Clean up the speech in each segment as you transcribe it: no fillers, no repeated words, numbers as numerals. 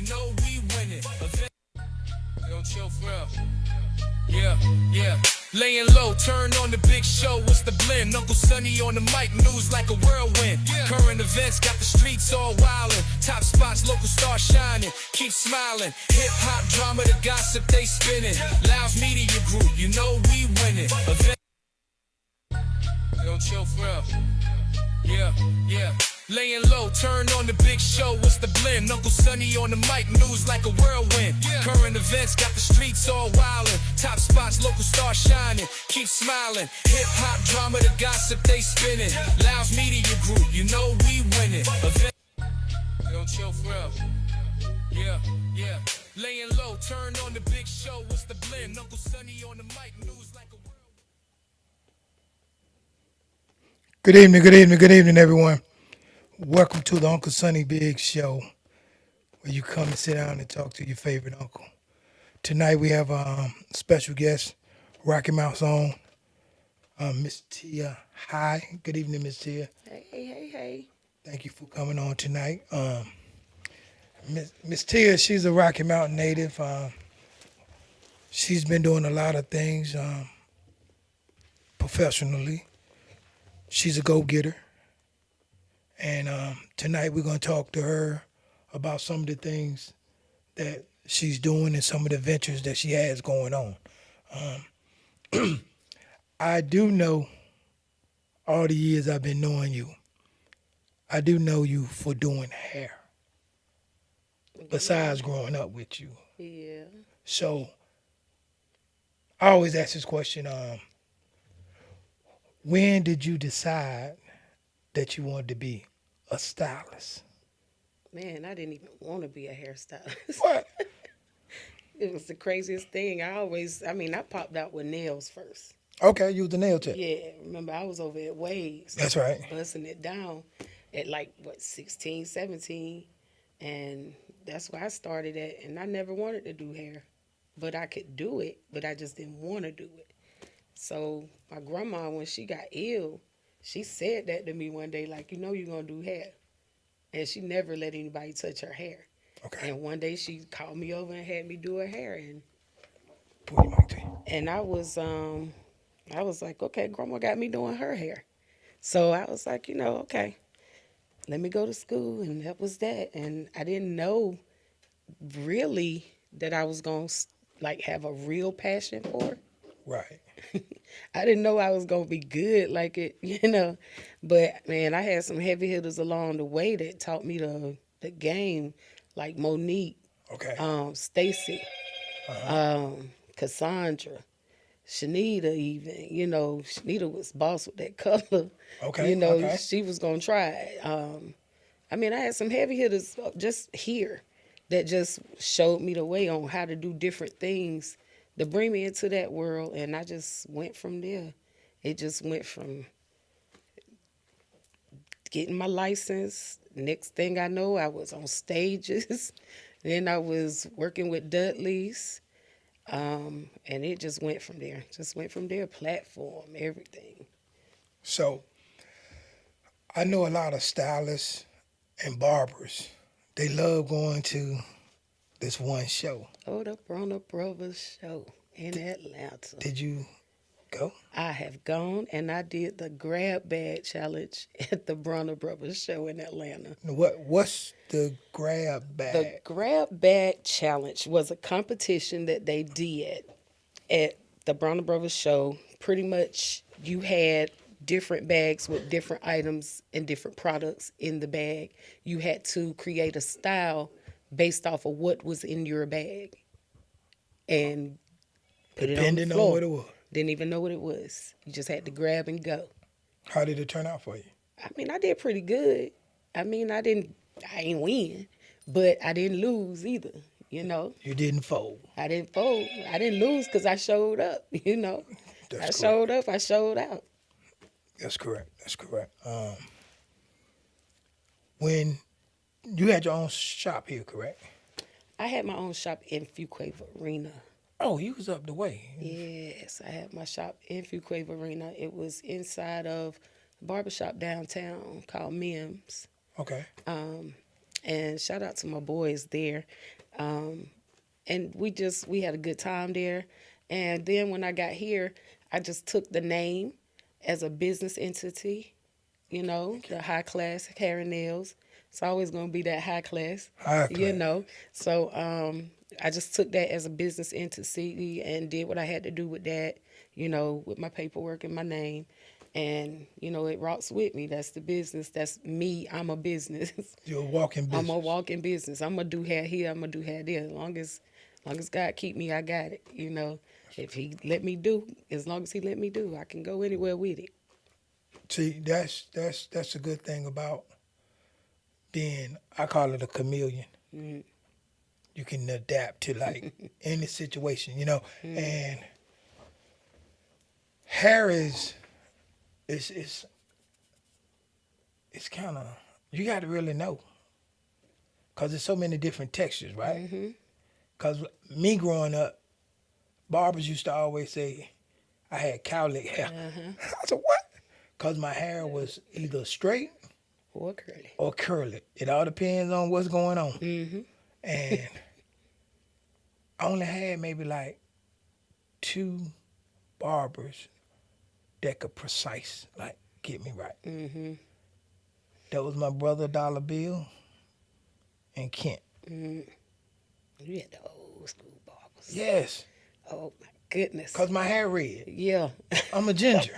know we winning. Don't chill for real. Yeah, yeah. Laying low, turn on the big show. What's the blend? Uncle Sonny on the mic, news like a whirlwind. Current events got the streets all wildin'. Top spots, local stars shining. Keep smiling. Hip hop drama, the gossip they spinning. Loud media group, you know we winning. Don't chill for real. Yeah, yeah. Laying low, turn on the big show. What's the blend? Uncle Sonny on the mic, news like a whirlwind. Current events got the streets all wildin'. Top spots, local stars shining. Keep smiling. Hip hop drama, the gossip they spinning. Loud media group, you know we winning. Don't chill for real. Yeah, yeah. Laying low, turn on the big show. What's the blend? Uncle Sonny on the mic, news like a whirlwind. Good evening, everyone. Welcome to the Uncle Sonny Bigz Show, where you come and sit down and talk to your favorite uncle. Tonight we have a special guest, Rocky Mountain's own, Miss Tia. Hi, good evening, Miss Tia. Hey. Thank you for coming on tonight. Miss Tia, she's a Rocky Mountain native. She's been doing a lot of things professionally. She's a go-getter. And tonight we're going to talk to her about some of the things that she's doing and some of the ventures that she has going on. I do know, all the years I've been knowing you, I do know you for doing hair, besides growing up with you. Yeah. So I always ask this question, when did you decide that you wanted to be a stylist? Man, I didn't even want to be a hairstylist. What? It was the craziest thing. I popped out with nails first. Okay, you was the nail tech. Yeah, remember I was over at Waves. That's right. Busting it down at 16, 17. And that's where I started at. And I never wanted to do hair. But I could do it, but I just didn't want to do it. So my grandma, when she got ill, she said that to me one day, you're going to do hair. And she never let anybody touch her hair. Okay. And one day she called me over and had me do her hair. Pull your mic to you. And I was like, okay, grandma got me doing her hair. So I was like, okay, let me go to school. And that was that. And I didn't know really that I was going to have a real passion for it. Right. I didn't know I was going to be good like it, But, man, I had some heavy hitters along the way that taught me the game, like Monique, Okay. Stacy, Cassandra, Shanita even. Shanita was boss with that color. Okay. Okay. She was going to try it. I had some heavy hitters just here that just showed me the way on how to do different things to bring me into that world, and I just went from there. It just went from getting my license. Next thing I know, I was on stages. Then I was working with Dudley's, and it just went from there. Platform, everything. So I know a lot of stylists and barbers. They love going to this one show. Oh, the Brunner Brothers show in Atlanta. Did you go? I have gone, and I did the grab bag challenge at the Brunner Brothers show in Atlanta. What's the grab bag? The grab bag challenge was a competition that they did at the Brunner Brothers show. Pretty much you had different bags with different items and different products in the bag. You had to create a style based off of what was in your bag and put it on the floor. On what it was. Didn't even know what it was. You just had to grab and go. How did it turn out for you? I did pretty good. I ain't win, but I didn't lose either, You didn't fold. I didn't fold. I didn't lose because I showed up, That's showed up, I showed out. That's correct. When you had your own shop here, correct? I had my own shop in Fuquay Arena. Oh, you was up the way. Yes, I had my shop in Fuquay Arena. It was inside of a barbershop downtown called Mims. Okay. And shout out to my boys there. And we had a good time there. And then when I got here, I just took the name as a business entity, the high class hair and nails. It's always going to be that high class, High class. So I just took that as a business entity and did what I had to do with that, with my paperwork and my name. And, it rocks with me. That's the business. That's me. I'm a business. You're a walking business. I'm a walking business. I'm going to do hair here. I'm going to do hair there. As long as God keep me, I got it. If he let me do, as long as he let me do, I can go anywhere with it. See, that's a good thing about being, I call it a chameleon. Mm. You can adapt to like any situation, and hair is it's kind of, you got to really know, because there's so many different textures, right? Mm-hmm. Because me growing up, barbers used to always say I had cowlick hair. Uh-huh. I said, what? Because my hair was either straight Or curly. or curly. It all depends on what's going on. Mm-hmm. And I only had maybe like 2 barbers that could get me right. Mm-hmm. That was my brother Dollar Bill and Kent. Mm-hmm. You had the old school barbers. Yes, Oh my goodness. because my hair red. Yeah. I'm a ginger.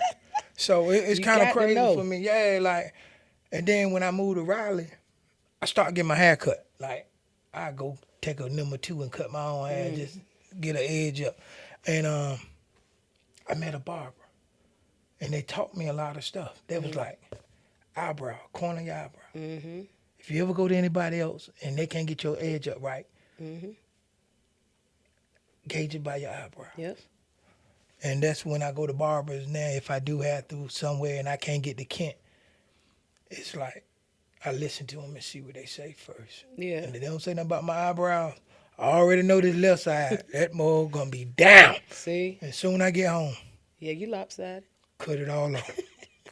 So it's You kind of got to crazy know. for me. Yeah, like, and then when I moved to Raleigh, I started getting my hair cut. Like, I go take a number 2 and cut my own hair, just get an edge up. And I met a barber, and they taught me a lot of stuff. They was like, eyebrow, corner your eyebrow. Mm-hmm. If you ever go to anybody else and they can't get your edge up right, Mm-hmm. gauge it by your eyebrow. Yep. And that's when I go to barbers now. If I do have to somewhere and I can't get to Kent, it's like I listen to them and see what they say first. Yeah. And if they don't say nothing about my eyebrows, I already know this left side, that mug gonna be down. See? And soon I get home, Yeah, you lopsided. cut it all off.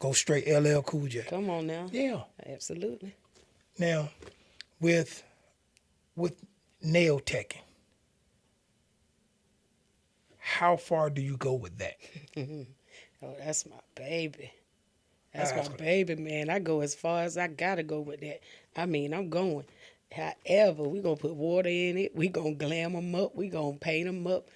Go straight LL Cool J. Come on now. Yeah. Absolutely. Now, with nail teching, how far do you go with that? Oh, that's my baby. That's my That's what- baby, man. I go as far as I gotta go with that. I mean, I'm going. However, we gonna put water in it. We gonna glam them up. We gonna paint them up.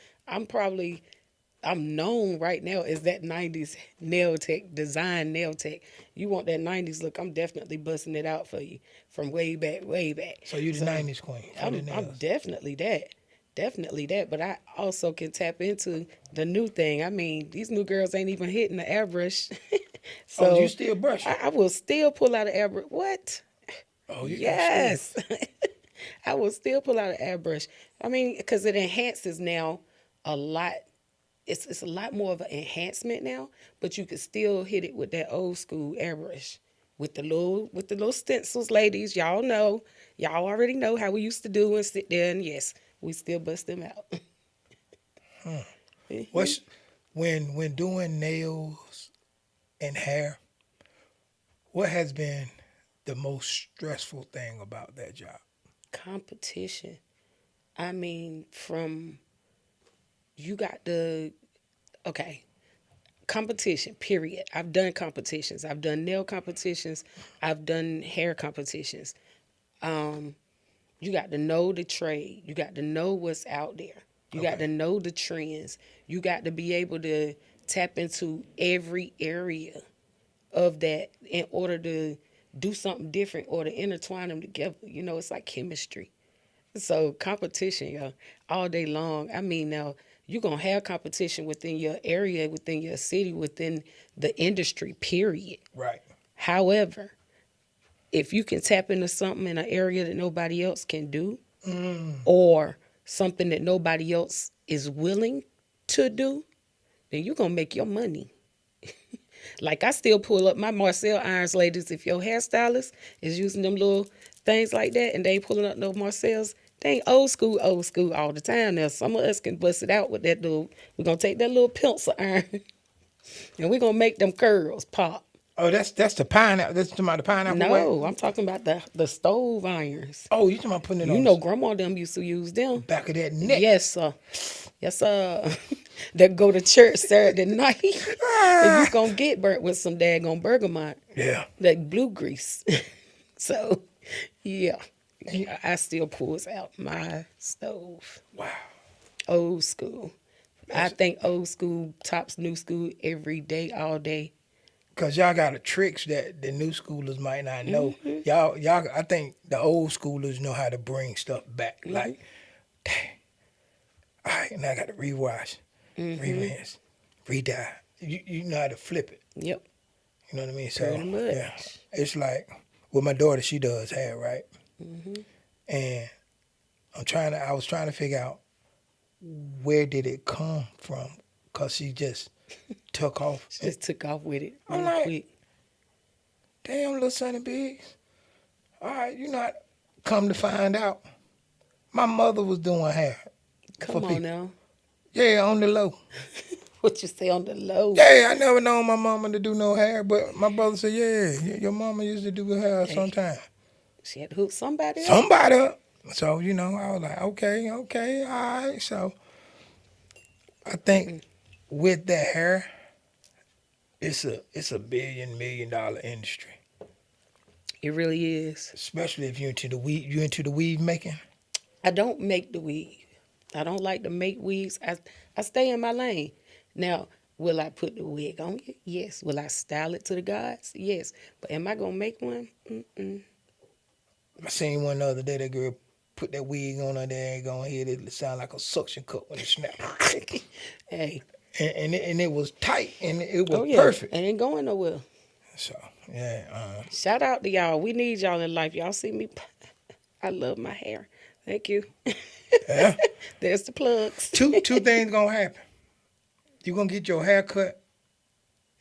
I'm known right now as that 90s nail tech, design nail tech. You want that 90s look, I'm definitely busting it out for you from way back, way back. So you the 90s queen for the I'm nails. definitely that. Definitely that. But I also can tap into the new thing. I mean, these new girls ain't even hitting the airbrush. So Oh, you still brushing? I will still pull out an airbrush. What? Oh, you Yes. I will still pull out an airbrush. I mean, because it enhances now a lot. It's a lot more of an enhancement now, but you can still hit it with that old school airbrush with the little stencils, ladies. Y'all already know how we used to do and sit there, and yes, we still bust them out. What's when doing nails and hair, what has been the most stressful thing about that job? Competition. I mean, competition, period. I've done competitions. I've done nail competitions. I've done hair competitions. You got to know the trade. You got to know what's out there. You got to know the trends. You got to be able to tap into every area of that in order to do something different or to intertwine them together. It's like chemistry. So competition, y'all, all day long. I mean, now you're going to have competition within your area, within your city, within the industry, period. Right. However, if you can tap into something in an area that nobody else can do, or something that nobody else is willing to do, then you're going to make your money. Like, I still pull up my Marcel irons, ladies. If your hairstylist is using them little things like that and they ain't pulling up no Marcels, they ain't old school all the time. Now, some of us can bust it out with we're going to take that little pencil iron and we're going to make them curls pop. Oh, that's the pineapple. That's talking about the pineapple wax. No, I'm talking about the stove irons. Oh, you talking about putting it You on know, grandma them used to use the them. back of that neck? Yes, sir. Yes, sir. That go to church Saturday night, and you gonna get burnt with some daggone bergamot, Yeah. that blue grease. So, yeah, I still pulls out my stove. Wow. Old school. I think old school tops new school every day, all day. Cause y'all got a tricks that the new schoolers might not know. Mm-hmm. Y'all. I think the old schoolers know how to bring stuff back. Mm-hmm. Like, dang. All right, now I got to rewash, Mm-hmm. rerinse, re-dye. You know how to flip it. Yep, You know what I mean? So pretty much. yeah, it's like with my daughter, she does hair, right? Mm-hmm. And I was trying to figure out where did it come from, cause she just took off. Just took off with it I'm real like, quick. Damn, little Sonny Bigz. All right, you not come to find out, my mother was doing hair. Come on people. now. Yeah, on the low. What you say on the low? Yeah, I never known my mama to do no hair, but my brother said, yeah, your mama used to do hair Hey. sometime. She had to hook somebody up. Somebody up. So, I was like, okay, all right. So I think with that hair, it's a $1 million industry. It really is. Especially if you're into the weave making. I don't make the weave. I don't like to make weaves. I stay in my lane. Now, will I put the wig on you? Yes. Will I style it to the gods? Yes. But am I gonna make one? Mm-mm. I seen one the other day, that girl put that wig on her there and go ahead, it sound like a suction cup when it snapped. Hey. And it was tight and it was Oh yeah. perfect. It ain't going nowhere. So, yeah. Shout out to y'all. We need y'all in life. Y'all see me? I love my hair. Thank you. Yeah. There's the plugs. Two things gonna happen. You're gonna get your hair cut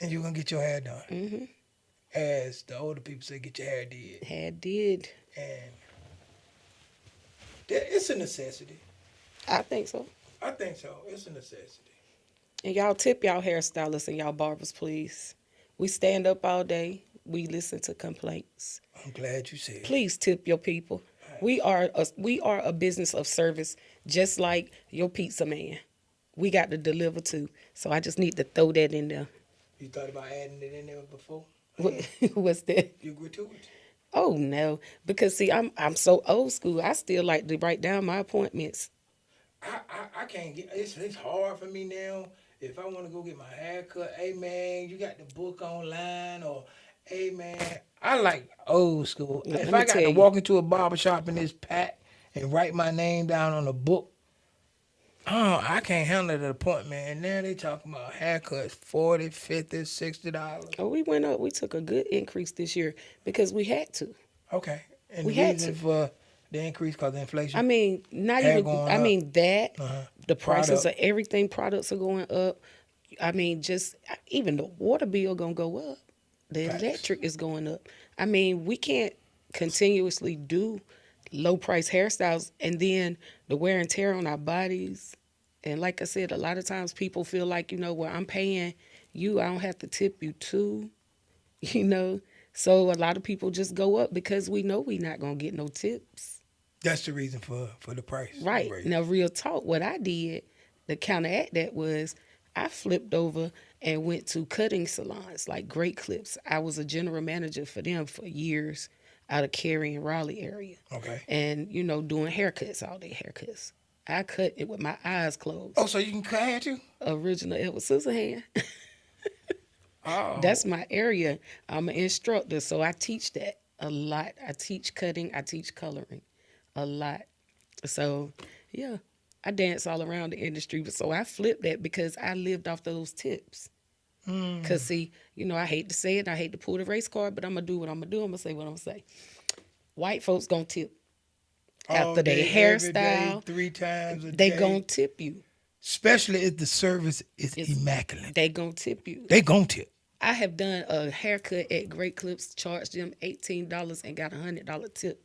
and you're gonna get your hair done. Mm-hmm. As the older people say, get your hair did. Hair did. And it's a necessity. I think so. I think so. It's a necessity. And y'all tip y'all hairstylists and y'all barbers, please. We stand up all day. We listen to complaints. I'm glad you said it. Please tip your people. We are a business of service, just like your pizza man. We got to deliver too. So I just need to throw that in there. You thought about adding it in there before? What's that? You gratuitous? Oh no, because see, I'm so old school. I still like to write down my appointments. I can't get. It's hard for me now. If I want to go get my hair cut, hey man, you got the book online, or hey man, I like old school. Let If me I got tell to you. walk into a barber shop in this pack and write my name down on a book, I can't handle that appointment. And now they talking about haircuts, $40, $50, $60. Oh, we went up. We took a good increase this year because we had to. Okay, and We the had reason to. for the increase because of inflation. I mean, not Hair even. going I up. mean that the prices Product. of everything, products are going up. I mean, just even the water bill gonna go up. The Facts. electric is going up. I mean, we can't continuously do low price hairstyles and then the wear and tear on our bodies. And like I said, a lot of times people feel like, well, I'm paying you, I don't have to tip you too. So a lot of people just go up because we know we're not gonna get no tips. That's the reason for the price. Right. raise. Now, real talk, what I did to counteract that was I flipped over and went to cutting salons like Great Clips. I was a general manager for them for years out of Cary and Raleigh area. Okay. And, doing haircuts, all day haircuts. I cut it with my eyes closed. Oh, so you can cut hair too? Original Edward Scissorhand. Oh. That's my area. I'm an instructor, so I teach that a lot. I teach cutting, I teach coloring a lot. So, yeah, I dance all around the industry. But so I flipped that because I lived off those tips. Because, see, I hate to say it. I hate to pull the race card, but I'm going to do what I'm going to do. I'm going to say what I'm going to say. White folks going to tip. After their hairstyle, every day, 3 times a they day. going to tip you. Especially if the service is immaculate. They going to tip you. They gon' tip. I have done a haircut at Great Clips, charged them $18 and got a $100 tip.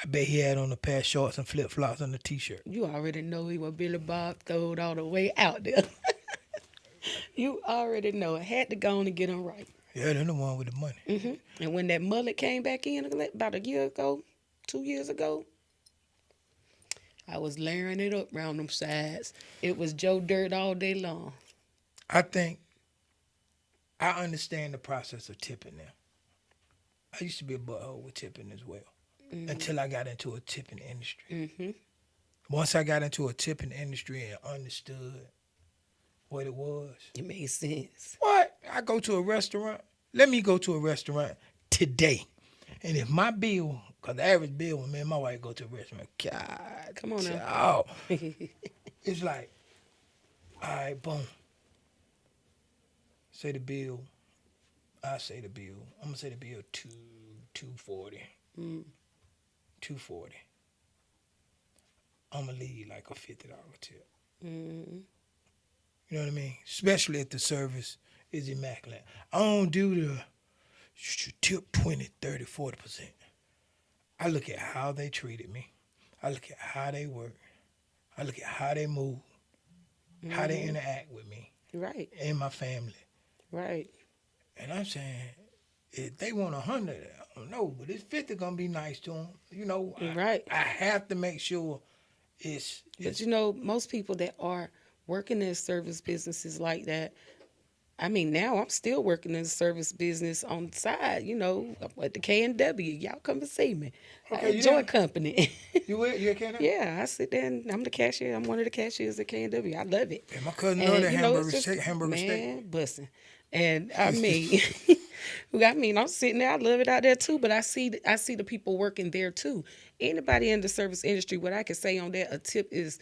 I bet he had on a pair of shorts and flip flops and a t-shirt. You already know he was Billy Bob throwed all the way out there. You already know. I had to go on and get him right. Yeah, they're the one with the money. And when that mullet came back in about a year ago, 2 years ago, I was layering it up round them sides. It was Joe Dirt all day long. I think I understand the process of tipping now. I used to be a butthole with tipping as well until I got into a tipping industry. Once I got into a tipping industry and understood what it was. It made sense. What? I go to a restaurant. Let me go to a restaurant today. And if my bill, because the average bill when me and my wife go to a restaurant, God, Come on now. It's like, all right, boom. Say the bill. I say the bill. I'm gonna say the bill $240. $240. I'm gonna leave like a $50 tip. You know what I mean? Especially if the service is immaculate. I don't do the tip 20, 30, 40%. I look at how they treated me. I look at how they work. I look at how they move, how they interact with me. Right. And my family. Right. And I'm saying, if they want 100, I don't know, but it's 50 gonna be nice to them. You know, Right. I have to make sure it's But you know, most people that are working in service businesses like that, I mean, now I'm still working in the service business on the side, you know, at the K&W. Y'all come and see me. Okay, I enjoy yeah. company. You can't. Yeah, I sit there and I'm the cashier. I'm one of the cashiers at K&W. I love it. And my cousin And, know that you know, hamburger it's just, hamburger steak. man, busting. And I mean, I'm sitting there. I love it out there too. But I see the people working there too. Anybody in the service industry, what I can say on that, a tip is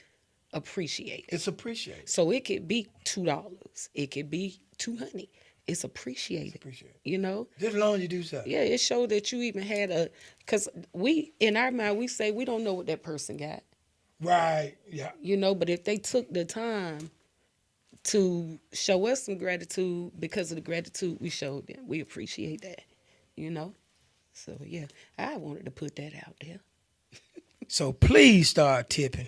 appreciated. It's appreciated. So it could be $2. It could be $200. It's appreciated. You know? Just as long as you do something. Yeah, it showed that you even had because in our mind, we say we don't know what that person got. Right, yeah. You know, but if they took the time to show us some gratitude because of the gratitude we showed them, we appreciate that, you know? So, yeah, I wanted to put that out there. So please start tipping.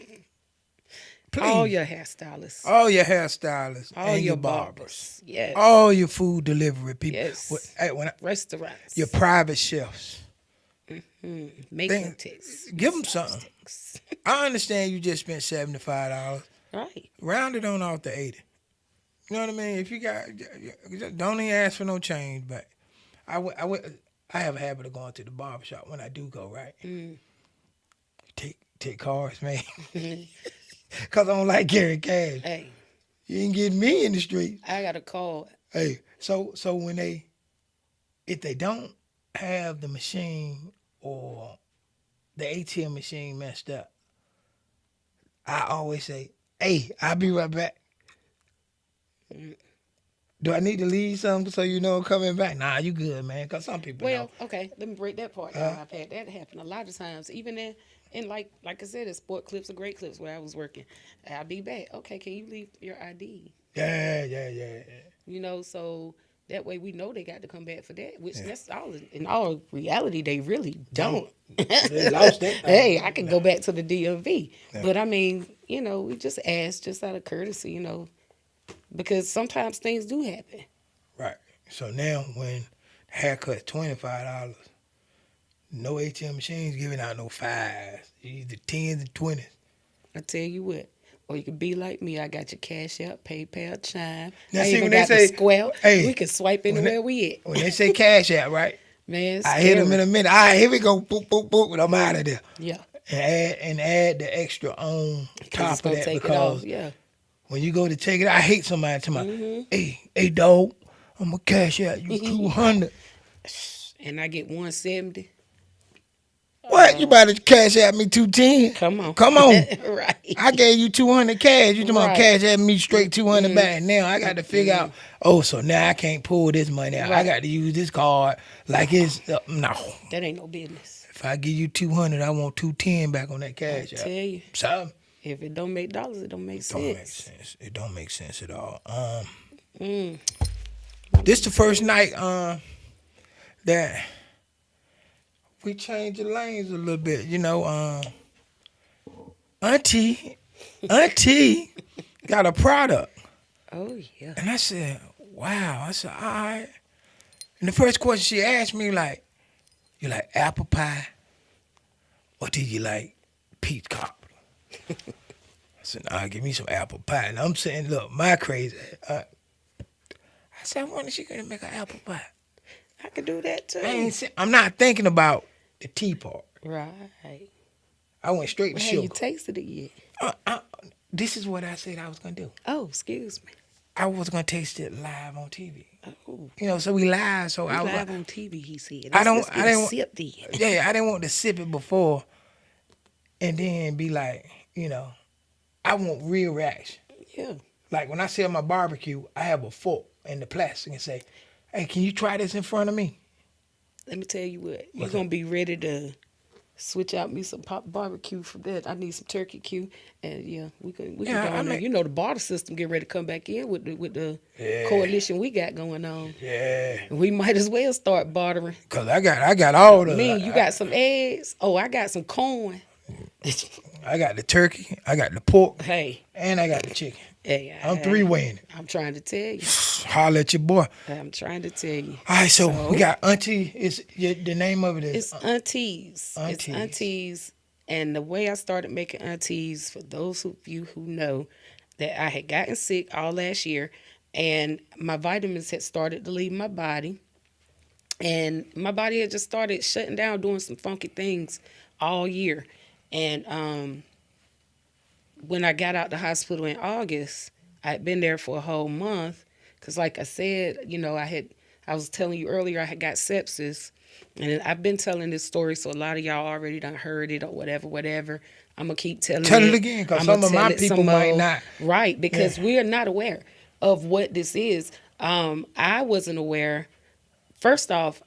Please. All your hairstylists. All your hairstylists. All and your barbers. Yes. All your food delivery people. Yes. Restaurants. Your private chefs. Makeup techs. Give them something. I understand you just spent $75. Right. Round it on off to 80. You know what I mean? If you got, don't even ask for no change. But I have a habit of going to the barbershop when I do go, right? Take cards, man. Because I don't like carrying cash. Hey. You ain't getting me in the street. I got a call. Hey, so when if they don't have the machine or the ATM machine messed up, I always say, hey, I'll be right back. Do I need to leave something so you know I'm coming back? Nah, you good, man, because some people know. Okay, let me break that part down. I've had that happen a lot of times, even in like I said, in sport clips or great clips where I was working. I'll be back. Okay, can you leave your ID? Yeah. You know, so that way we know they got to come back for that, which that's all. In all reality, they really don't. They lost that thing. Hey, I can go back to the DMV. Yeah. But I mean, you know, we just ask just out of courtesy, you know, because sometimes things do happen. Right. So now when haircut's $25, no ATM machines giving out no fives. Either 10s and 20s. I tell you what. Or you can be like me. I got your Cash App, PayPal, Chime. Now, I see, even when they got say, the Square. hey, we can swipe anywhere we at. When they say Cash App, right? Man, I hit them in a minute. All right, here we go. Boop, boop, boop. And I'm out of there. Yeah. And add the extra on top of that because when you go to take it, I hate somebody to my, hey, dog, I'm going to Cash App you 200. And I get 170. What? You about to Cash App me 210? Come on. Right. I gave you 200 cash. You talking about Cash App me straight 200 back. Now I got to figure out, so now I can't pull this money out. Right. I got to use this card like it's, no. That ain't no business. If I give you 200, I want 210 back on that Cash App. I tell you. So, if it don't make dollars, it don't make sense. It don't make sense at all. This the first night that we changed the lanes a little bit, you know. Auntie got a product. Oh yeah. And I said, wow. I said, all right. And the first question she asked me, like, you like apple pie or do you like peach cobbler? I said, nah, give me some apple pie. And I'm saying, look, my crazy. I said, I wonder if she gonna make an apple pie. I could do that too. I'm not thinking about the tea part. Right. I went straight to Have you sugar. tasted it yet? This is what I said I was gonna do. Oh, excuse me. I was gonna taste it live on TV. Oh, You know, so we live. So we I was live on TV, he said. I don't- Let's I get a didn't- sip then. yeah, I didn't want to sip it before, and then be like, you know, I want real reaction. Yeah. Like when I sell my barbecue, I have a fork in the plastic and say, "Hey, can you try this in front of me?" Let me tell you what. You're What's going to be ready to switch out me some pop barbecue for that. I need some turkey Q. And yeah, we can Yeah, go I on there. mean- You know, the barter system get ready to come back in with the Yeah. coalition we got going on. Yeah, We might as well start bartering. cause I got all the. You got some eggs. Oh, I got some corn. I got the turkey, I got the pork, Hey, and I got the chicken. hey, I'm three-weighing it. I'm trying to tell you. Holler at your boy. I'm trying to tell you. All right, so we got Auntie. The name of it is It's aunties. It's Aunties. aunties. And the way I started making aunties, for those of you who know, that I had gotten sick all last year, and my vitamins had started to leave my body, and my body had just started shutting down, doing some funky things all year. And when I got out the hospital in August, I had been there for a whole month, because like I said, you know, I was telling you earlier, I had got sepsis. And I've been telling this story, so a lot of y'all already done heard it or whatever. I'm going to keep telling it. Tell it again, because I'ma some of my tell it people some might more. not. Right, because Yeah. we are not aware of what this is. I wasn't aware. First off,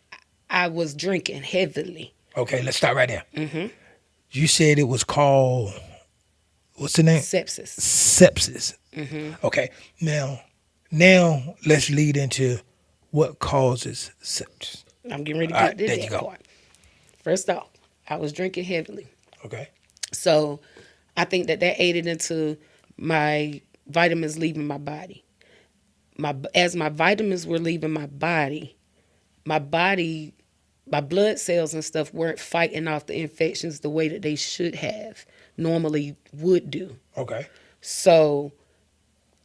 I was drinking heavily. Okay, let's start right there. Mm-hmm. You said it was called, what's the name? Sepsis. Sepsis. Mm-hmm. Okay, now let's lead into what causes sepsis. I'm getting ready to All get right, to there you that go. part. First off, I was drinking heavily. Okay. So I think that aided into my vitamins leaving my body. As my vitamins were leaving my blood cells and stuff weren't fighting off the infections the way that they should have, normally would do. Okay. So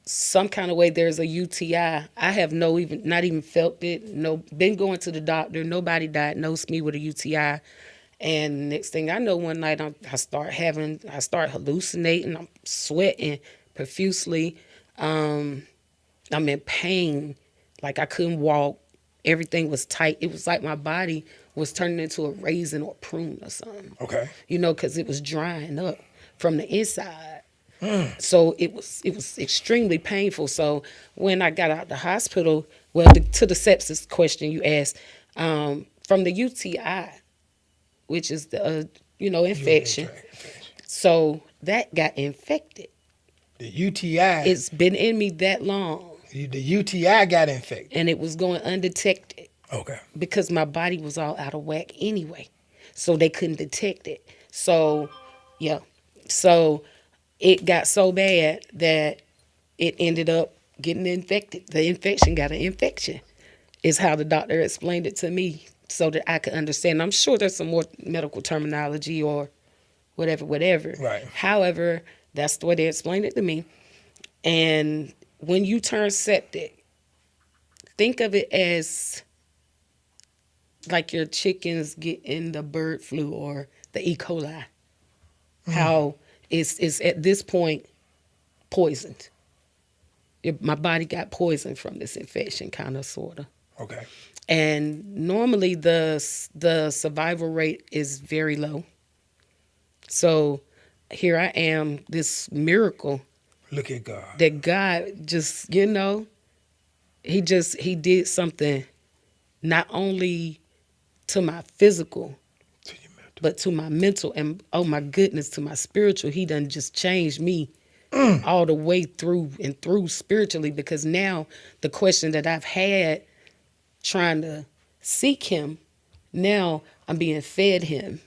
some kind of way there's a UTI. I have not even felt it. No, been going to the doctor. Nobody diagnosed me with a UTI. And next thing I know, one night I start hallucinating. I'm sweating profusely. I'm in pain, like I couldn't walk. Everything was tight. It was like my body was turning into a raisin or prune or something. Okay. You know, because it was drying up from the inside. So it was extremely painful. So when I got out the hospital, to the sepsis question you asked, from the UTI, which is the infection. So that got infected. The UTI. It's been in me that long, The UTI got infected. and it was going undetected Okay. because my body was all out of whack anyway. So they couldn't detect it. So, yeah. So it got so bad that it ended up getting infected. The infection got an infection, is how the doctor explained it to me so that I could understand. I'm sure there's some more medical terminology or whatever. Right. However, that's the way they explained it to me. And when you turn septic, think of it as like your chickens getting the bird flu or the E. coli. How it's at this point poisoned. My body got poisoned from this infection, kind of, sort of. Okay. And normally the survival rate is very low. So here I am, this miracle Look at God. that God just, he did something not only to my physical, To your mental. but to my mental, and oh my goodness, to my spiritual. He done just changed me all the way through and through spiritually, because now the question that I've had trying to seek him, now I'm being fed him.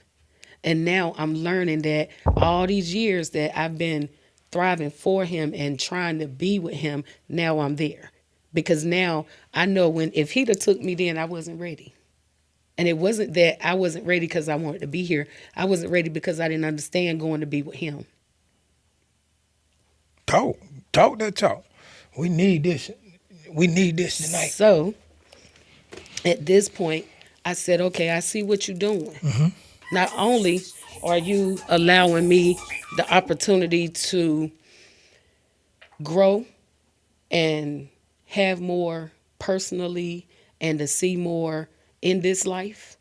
And now I'm learning that all these years that I've been thriving for him and trying to be with him, now I'm there. because now I know when if he'd have took me then I wasn't ready. And it wasn't that I wasn't ready because I wanted to be here. I wasn't ready because I didn't understand going to be with him. Talk that talk. We need this. We need this tonight. So at this point, I said, okay, I see what you're doing. Not only are you allowing me the opportunity to grow and have more personally and to see more in this life,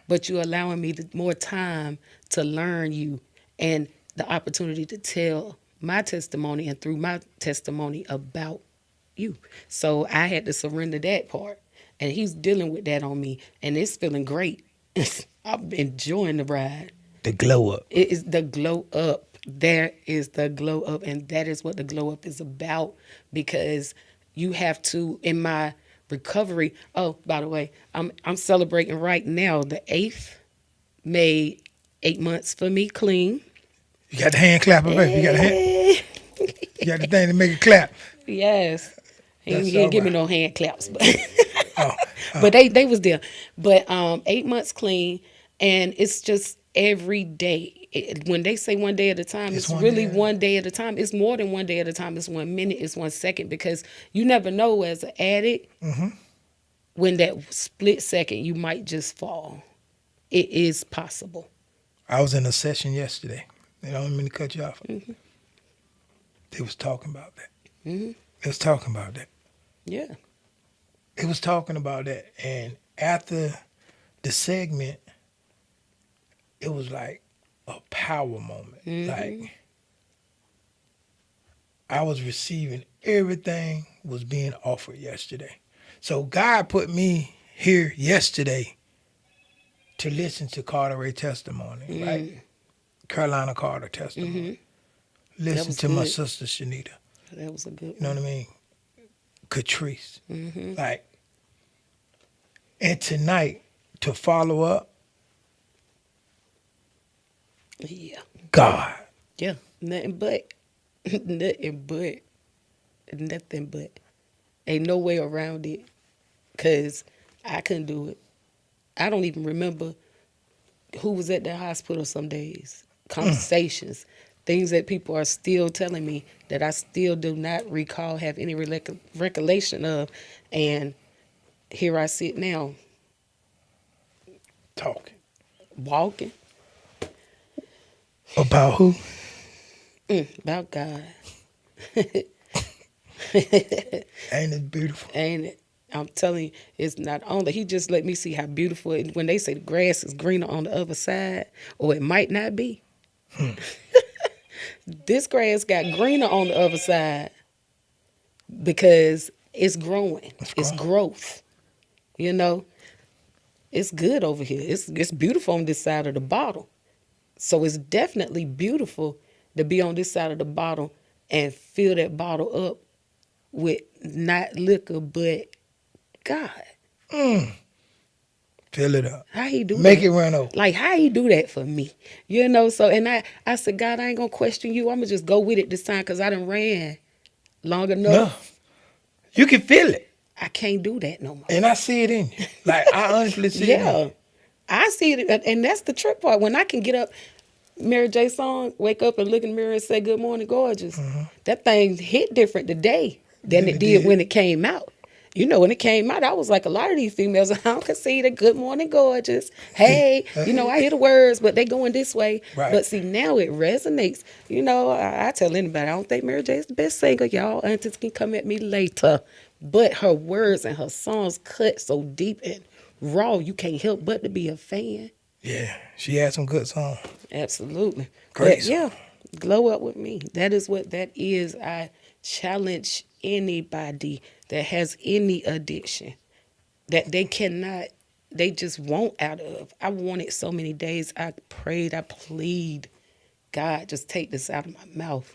but you're allowing me more time to learn you and the opportunity to tell my testimony and through my testimony about you. So I had to surrender that part. And he's dealing with that on me. And it's feeling great. I'm enjoying the ride. The glow up. It is the glow up. There is the glow up. And that is what the glow up is about. Because you have to, in my recovery, oh, by the way, I'm celebrating right now. The 8th made 8 months for me clean. You got the hand clapper, baby. You got the hand. You got the thing to make it clap. Yes. He That's didn't give me all no hand claps, but Oh, but they was there. But 8 months clean, and it's just every day. When they say one day at a time, it's one really day. one day at a time. It's more than one day at a time. It's 1 minute. It's 1 second, because you never know as an addict when that split second you might just fall. It is possible. I was in a session yesterday. I don't mean to cut you off. They was talking about that. They was talking about that. Yeah. They was talking about that. And after the segment, it was like a power moment. Like I was receiving everything was being offered yesterday. So God put me here yesterday to listen to Carter Ray testimony, right? Carolina Carter testimony. Listen was to my good. sister Shanita. That was a good You know what I mean? Catrice. Like, and tonight to follow up, Yeah. God. Yeah. Nothing but. Nothing but. Ain't no way around it. Because I couldn't do it. I don't even remember who was at the hospital some days. Conversations. Things that people are still telling me that I still do not recall, have any recollection of. And here I sit now, Talking. walking. About who? About God. Ain't it beautiful? Ain't it? I'm telling you, it's not only, he just let me see how beautiful it, when they say the grass is greener on the other side, or it might not be. This grass got greener on the other side because it's growing. It's growth. You know, it's good over here. It's beautiful on this side of the bottle. So it's definitely beautiful to be on this side of the bottle and fill that bottle up with not liquor, but God. Fill it up. How he do Make that? it run over. Like, how he do that for me? You know, so, and I said, God, I ain't going to question you. I'm going to just go with it this time because I done ran long enough. No. You can feel it. I can't do that no more. And I see it in you. Like, I honestly see it in Yeah. you. I see it, and that's the trick part. When I can get up, Mary J. song, wake up and look in the mirror and say, good morning, gorgeous. That thing hit different today than it did when it came out. You know, when it came out, I was like a lot of these females, I don't concede a good morning, gorgeous. Hey, you know, I hear the words, but they going this way. Right. But see, now it resonates. You know, I tell anybody, I don't think Mary J. is the best singer. Y'all aunties can come at me later. But her words and her songs cut so deep and raw, you can't help but to be a fan. Yeah, she had some good songs. Absolutely. Great But yeah, glow up with me. That is what that is. I challenge anybody that has any addiction that they cannot, they just want out of. I wanted so many days. I prayed, I plead, God, just take this out of my mouth.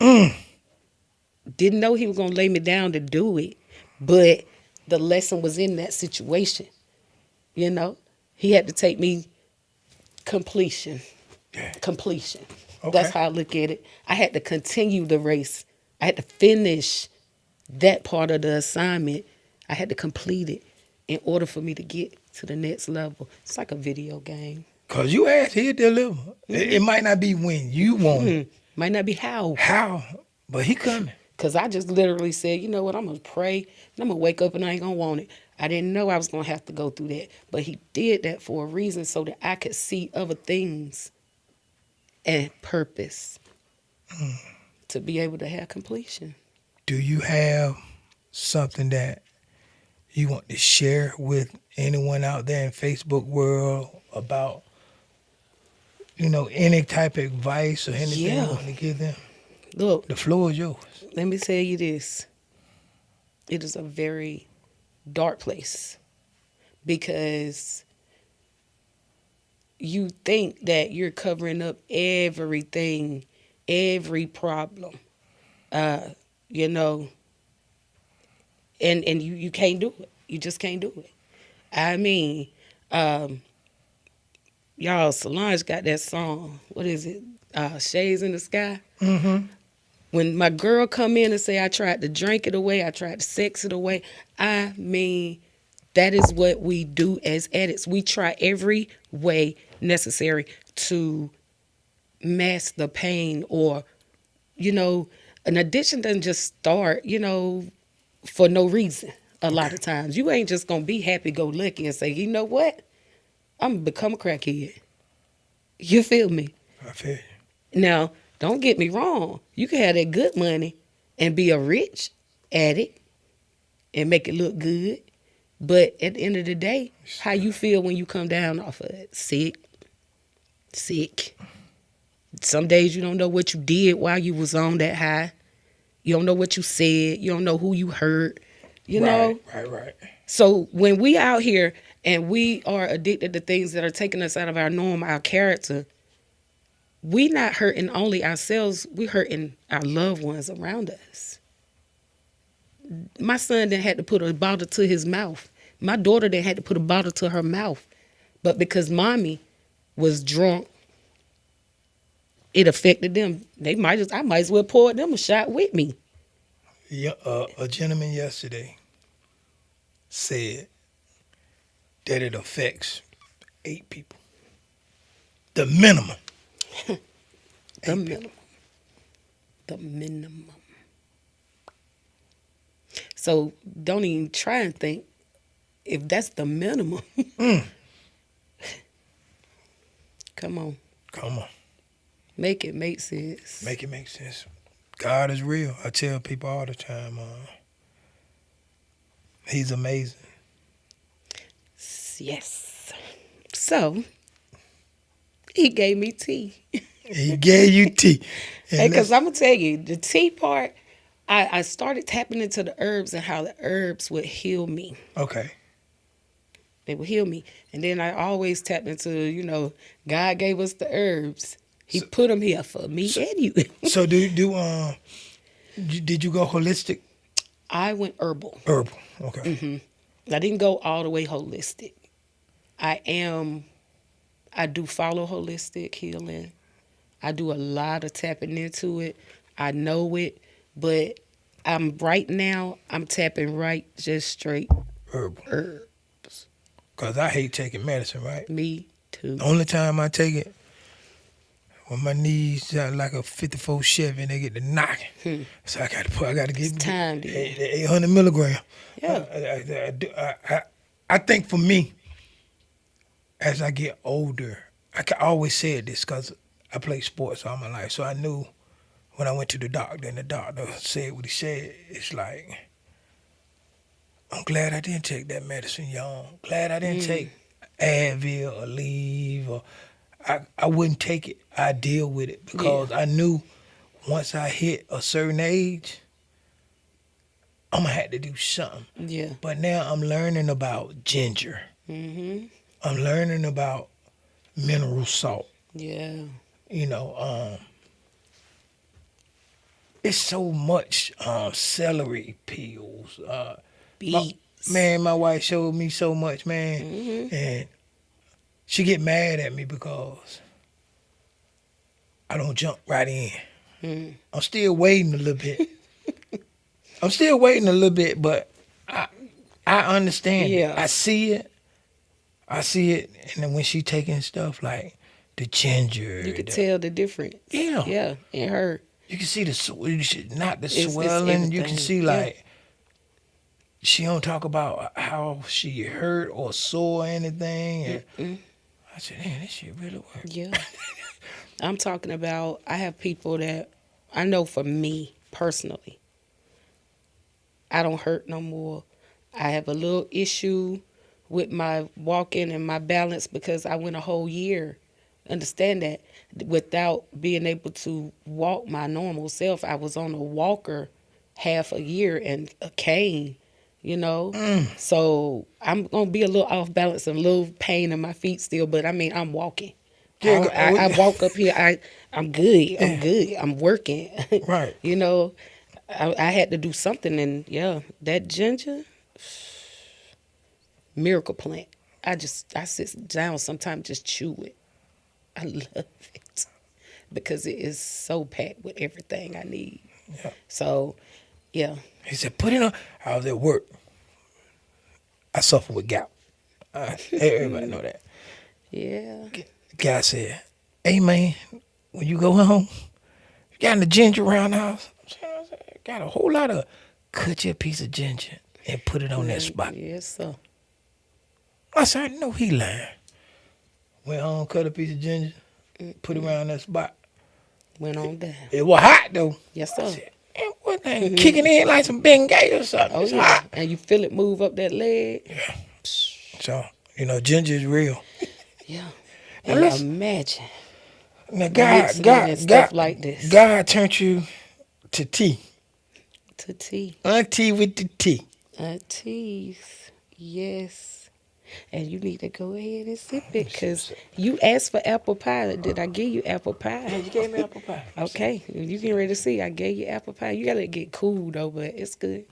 Didn't know he was going to lay me down to do it, but the lesson was in that situation. You know, he had to take me completion. Yeah. Completion. Okay. That's how I look at it. I had to continue the race. I had to finish that part of the assignment. I had to complete it in order for me to get to the next level. It's like a video game. Cause you asked, he'll deliver. It might not be when you want it, Might not be how. but he coming. Because I just literally said, you know what, I'm going to pray and I'm going to wake up and I ain't going to want it. I didn't know I was going to have to go through that. But he did that for a reason so that I could see other things and purpose to be able to have completion. Do you have something that you want to share with anyone out there in Facebook world about, any type of advice or anything Yeah. you want to give them? Look, The floor is yours. let me tell you this. It is a very dark place because you think that you're covering up everything, every problem, and you can't do it. You just can't do it. I mean, y'all, Solange got that song. What is it? Shades in the Sky. Mm-hmm. When my girl come in and say, I tried to drink it away, I tried to sex it away, I mean, that is what we do as addicts. We try every way necessary to mask the pain or, an addiction doesn't just start, for no reason a lot of times. You ain't just going to be happy-go-lucky and say, you know what? I'm going to become a crackhead. You feel me? I feel you. Now, don't get me wrong. You can have that good money and be a rich addict and make it look good. But at the end of the day, how you feel when you come down off of it? Sick. Some days you don't know what you did while you was on that high. You don't know what you said. You don't know who you hurt. You know? Right. So when we out here and we are addicted to things that are taking us out of our norm, our character, we not hurting only ourselves, we hurting our loved ones around us. My son didn't have to put a bottle to his mouth. My daughter didn't have to put a bottle to her mouth. But because mommy was drunk, it affected them. I might as well pour them a shot with me. Yeah, a gentleman yesterday said that it affects 8 people. The minimum. The minimum. The minimum. So don't even try and think if that's the minimum. Come on. Make it make sense. Make it make sense. God is real. I tell people all the time, he's amazing. Yes. So, he gave me tea. He gave you tea. Because I'm going to tell you, the tea part, I started tapping into the herbs and how the herbs would heal me. Okay. They would heal me. And then I always tapped into, God gave us the herbs. He put them here for me and you. So did you go holistic? I went herbal. Herbal. Okay. Mm-hmm. I didn't go all the way holistic. I do follow holistic healing. I do a lot of tapping into it. I know it, but right now I'm tapping right just straight Herbal. herbs. Because I hate taking medicine, right? Me too. The only time I take it, when my knees are like a 54 Chevy and they get to knocking. So I got to get time, the 800 milligram. Yeah. I think for me, as I get older, I always said this because I played sports all my life. So I knew when I went to the doctor and the doctor said what he said, it's like, I'm glad I didn't take that medicine young. Glad I didn't take Advil or Aleve or I wouldn't take it. I deal with it because I knew once I hit a certain age, I'm going to have to do something. Yeah. But now I'm learning about ginger. Mm-hmm. I'm learning about mineral salt. Yeah. It's so much celery pills. Beets. My wife showed me so much, man. And she get mad at me because I don't jump right in. I'm still waiting a little bit. But I I understand. Yeah. I see it. And then when she taking stuff like the ginger, You could tell the difference. Yeah. Yeah, in her. you can see not the It's swelling. You can everything. see Yeah. like she don't talk about how she hurt or sore or anything. And I said, "Man, this shit really works." Yeah. I'm talking about, I have people that I know for me personally, I don't hurt no more. I have a little issue with my walking and my balance because I went a whole year. Understand that without being able to walk my normal self. I was on a walker half a year and a cane, you know. So I'm gonna be a little off balance and a little pain in my feet still, but I mean I'm walking. Yeah, I walk up here. I'm good. I'm good. I'm working. Right. You know, I had to do something, and yeah, that ginger, miracle plant. I sit down sometimes just chew it. I love it because it is so packed with everything I need. Yeah. So, yeah. He said, "Put it on." I was at work. I suffer with gout. Everybody know that. Yeah. Guy said, "Hey man, when you go home, you got any ginger around the house?" I said, "Got a whole lot of." Cut you a piece of ginger and put it on that spot. Yes, sir. I said, "I know he lying." Went home, cut a piece of ginger, put it around that spot. Went on down. It was hot though. Yes, I sir. said, "Man, what thing kicking in like some Bengay or something?" Oh, It's yeah. hot. And you feel it move up that leg. So, ginger is real. Yeah. Now And listen. imagine. Now Mixing it and stuff like this. God turned you to tea. To tea. Auntie with the tea. Teas. Yes. And you need to go ahead and sip it because you asked for apple pie. Did I give you apple pie? You gave me apple pie. Okay. You getting ready to see. I gave you apple pie. You got to get cool, though, but it's good.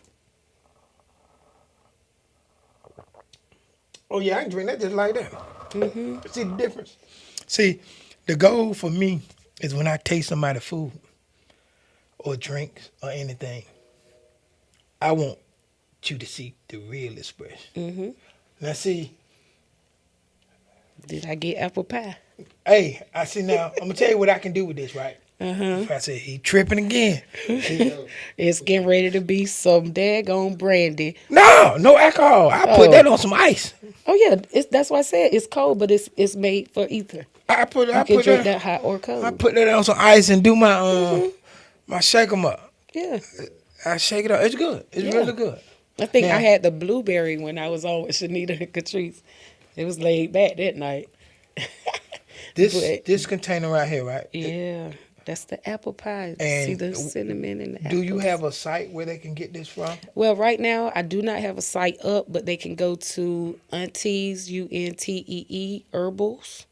Oh yeah, I can drink that just like that. See the difference? See, the goal for me is when I taste somebody's food or drinks or anything, I want you to see the real expression. Now see, Did I get apple pie? hey, I see now, I'm gonna tell you what I can do with this, right? If I say he tripping again. It's getting ready to be some daggone brandy. No alcohol. I put Oh. that on some ice. Oh, yeah. That's why I said it's cold, but it's made for ether. I put You can drink that. that hot or cold. I put that on some ice and do my my shake 'em up. Yeah. I shake it up. It's good. It's Yeah. really good. I think Now- I had the blueberry when I was on with Shanita and Catrice. It was laid back that night. But- This container right here, right? Yeah. That's the apple pie. And See the cinnamon and the Do you apples. have a site where they can get this from? Well, right now, I do not have a site up, but they can go to Aunties, UNTEE, Herbals,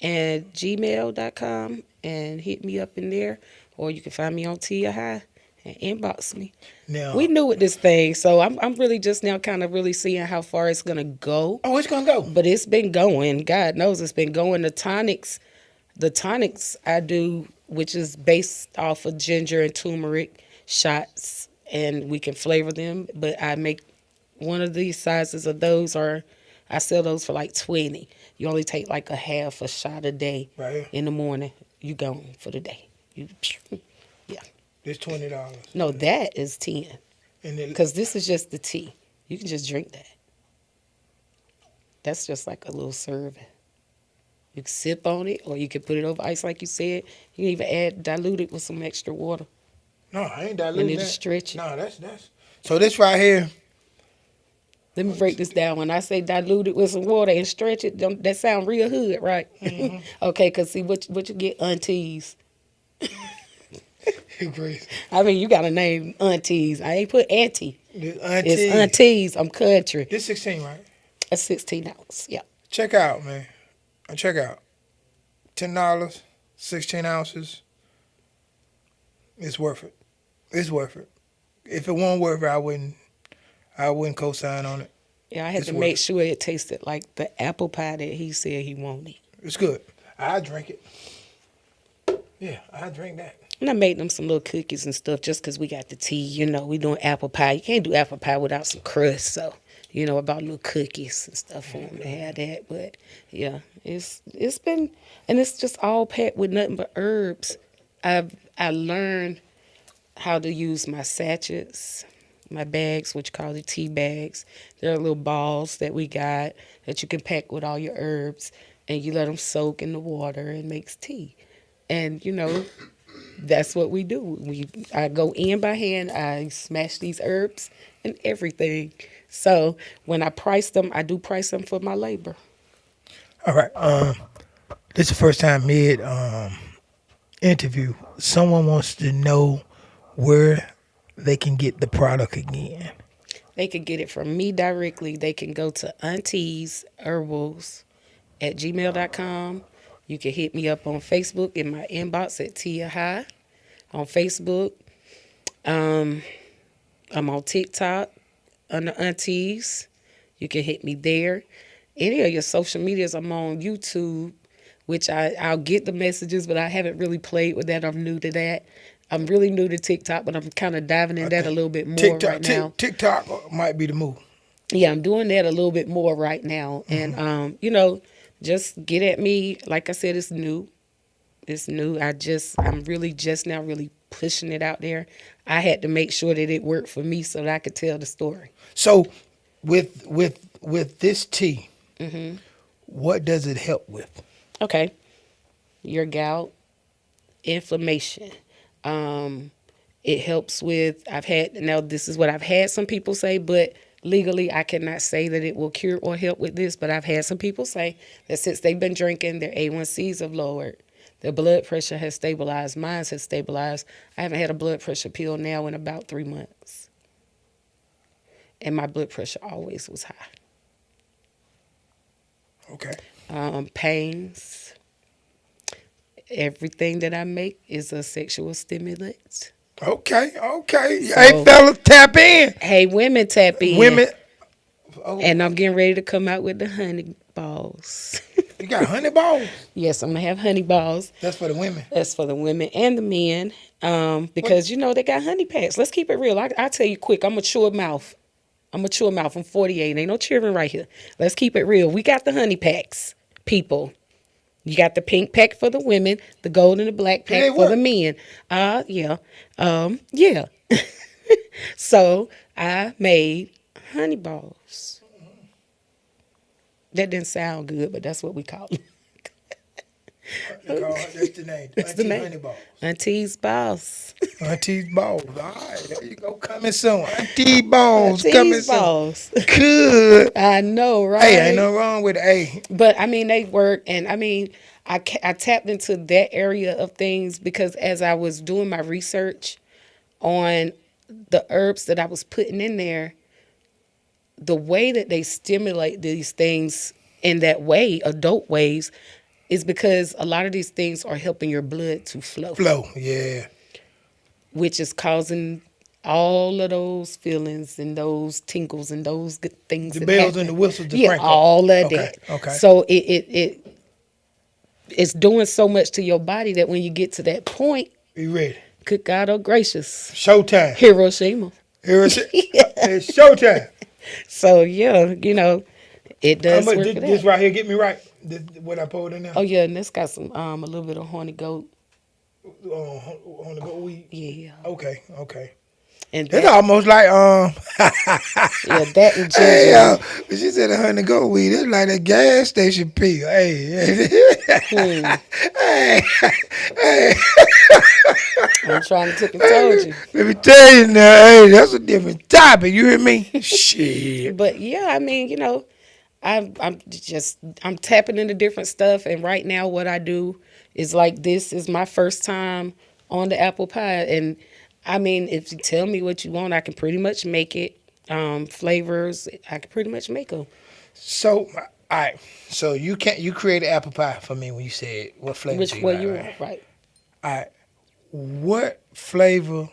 and gmail.com and hit me up in there. Or you can find me on Tia High and inbox me. Now, We new with this thing, so I'm really just now kind of really seeing how far it's going to go. oh, it's gonna go. But it's been going. God knows it's been going. The tonics I do, which is based off of ginger and turmeric shots, and we can flavor them. But I make one of these sizes of those, or I sell those for like 20. You only take like a half a shot a day. Right here. In the morning. You gone for the day. Yeah. It's $20. No, that is 10. And it, Because this is just the tea. You can just drink that. That's just like a little serving. You can sip on it, or you can put it over ice like you said. You can even dilute it with some extra water. no, I ain't And diluting it'll that. stretch it. No, that's so this right here. Let me break this down. When I say dilute it with some water and stretch it, that sound real hood, right? Okay, because see, what you get, aunties. Grace. I mean, you got to name aunties. I ain't put auntie. This It's aunties. I'm country. This 16, right? A 16 ounce. Yeah. Check out, man. Check out. $10, 16 ounces. It's worth it. It's worth it. If it wasn't worth it, I wouldn't co-sign on it. Yeah, I had It's to worth make it. sure it tasted like the apple pie that he said he wanted. It's good. I drink it. Yeah, I drink that. And I made them some little cookies and stuff just because we got the tea. You know, we doing apple pie. You can't do apple pie without some crust. So about little cookies and stuff for them to have that. But yeah, it's been, and it's just all packed with nothing but herbs. I learned how to use my sachets, my bags, which you call the tea bags. They're little balls that we got that you can pack with all your herbs, and you let them soak in the water and makes tea. And that's what we do. I go in by hand. I smash these herbs and everything. So when I price them, I do price them for my labor. All right. This is the first time mid interview. Someone wants to know where they can get the product again. They can get it from me directly. They can go to auntiesherbals@gmail.com. You can hit me up on Facebook in my inbox at Tia High on Facebook. I'm on TikTok under Aunties. You can hit me there. Any of your social medias, I'm on YouTube, which I'll get the messages, but I haven't really played with that. I'm new to that. I'm really new to TikTok, but I'm kind of diving in that a little bit more right now. TikTok might be the move. Yeah, I'm doing that a little bit more right now. Mm-hmm. And, just get at me. Like I said, it's new. It's new. I'm really just now really pushing it out there. I had to make sure that it worked for me so that I could tell the story. So with this tea, Mm-hmm. what does it help with? Okay. Your gout, inflammation. It helps with, this is what I've had some people say, but legally I cannot say that it will cure or help with this, but I've had some people say that since they've been drinking, their A1Cs have lowered. Their blood pressure has stabilized. Mine has stabilized. I haven't had a blood pressure pill now in about 3 months. And my blood pressure always was high. Okay. Pains. Everything that I make is a sexual stimulant. Okay. So, Hey, fellas, tap in. Hey, women, tap in. Women. Oh, And I'm getting ready to come out with the honey balls. you got honey balls? Yes, I'm going to have honey balls. That's for the women. That's for the women and the men. Because, they got honey packs. Let's keep it real. I'll tell you quick. I'm a mature mouth. I'm 48. Ain't no children right here. Let's keep it real. We got the honey packs, people. You got the pink pack for the women, the gold and the black pack for the men. Yeah. Yeah. So I made honey balls. That didn't sound good, but that's what we call it. That's the name. That's the name. Honey balls. Auntie's balls. Auntie's balls. All right, there you go. Coming soon. Auntie's balls. Coming Auntie's soon. balls. Good. I know, right? Hey, ain't no wrong with it. Hey. But they work, and I tapped into that area of things because as I was doing my research on the herbs that I was putting in there, the way that they stimulate these things in that way, adult ways, is because a lot of these things are helping your blood to flow. Yeah. Which is causing all of those feelings and those tingles and those good things. The bells and the whistles. All of that. Okay. So it's doing so much to your body that when you get to that point, Be ready. good God, oh gracious, Showtime. Hiroshima. It's showtime. So yeah, it does work. This right here, get me right. What I poured in there. Oh yeah, and it's got some a little bit of honey goat. On the goat weed. Yeah. Okay. And It's almost like that and ginger. Hey, when she said 100 goat weed, it's like a gas station pill. Hey. Hey. I'm trying to told you. Let me tell you now, hey, that's a different topic. You hear me? Shit. But yeah, I'm tapping into different stuff, and right now what I do is like this is my first time on the apple pie, and if you tell me what you want, I can pretty much make it. Flavors, I can pretty much make them. So, all right. So you created apple pie for me when you said what flavor Which you one like, you right? want, right? All right. What flavor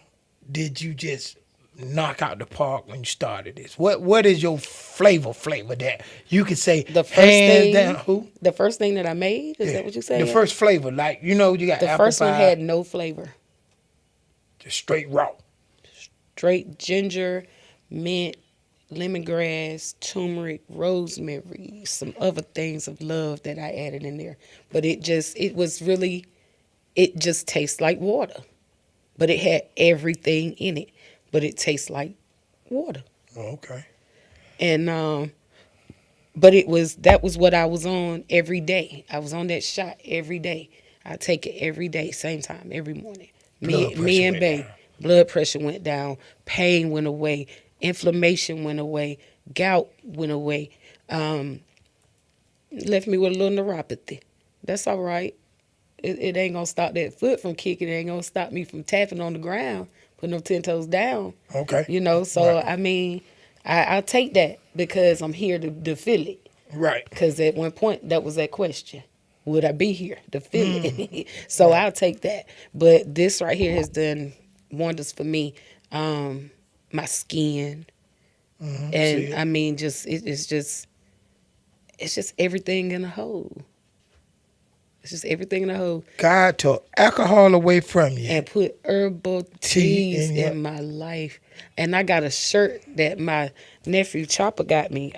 did you just knock out the park when you started this? What is your flavor that you could say The first hands thing, down? Who? The first thing that I made, is that what you said? The first flavor, like you got The apple first pie. one had no flavor. Just straight raw. Straight ginger, mint, lemongrass, turmeric, rosemary, some other things of love that I added in there. But it just tastes like water. But it had everything in it. But it tastes like water. Oh, okay. And but that was what I was on every day. I was on that shot every day. I take it every day, same time, every morning. Me and Bay, blood pressure went down, pain went away, inflammation went away, gout went away. Left me with a little neuropathy. That's all right. It ain't gonna stop that foot from kicking. It ain't gonna stop me from tapping on the ground, putting them 10 toes down. Okay. So Right. I mean, I'll take that because I'm here to feel it. Right. Because at one point, that was that question. Would I be here to feel it? So I'll take that. But this right here has done wonders for me. My skin. See And it. I mean, it's just everything in a whole. It's just everything in a whole. God took alcohol away from you. And put herbal Tea teas in your- in my life. And I got a shirt that my nephew Chopper got me.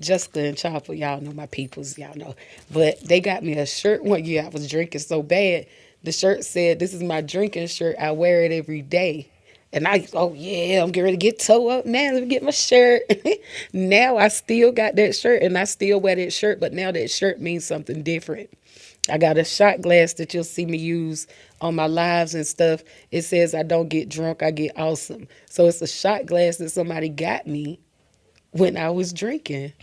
Jessica and Chopper, y'all know my peoples, y'all know. But they got me a shirt one year. I was drinking so bad. The shirt said, "This is my drinking shirt. I wear it every day." And oh yeah, I'm getting ready to get toe up now. Let me get my shirt. Now I still got that shirt and I still wear that shirt, but now that shirt means something different. I got a shot glass that you'll see me use on my lives and stuff. It says I don't get drunk, I get awesome. So it's a shot glass that somebody got me when I was drinking.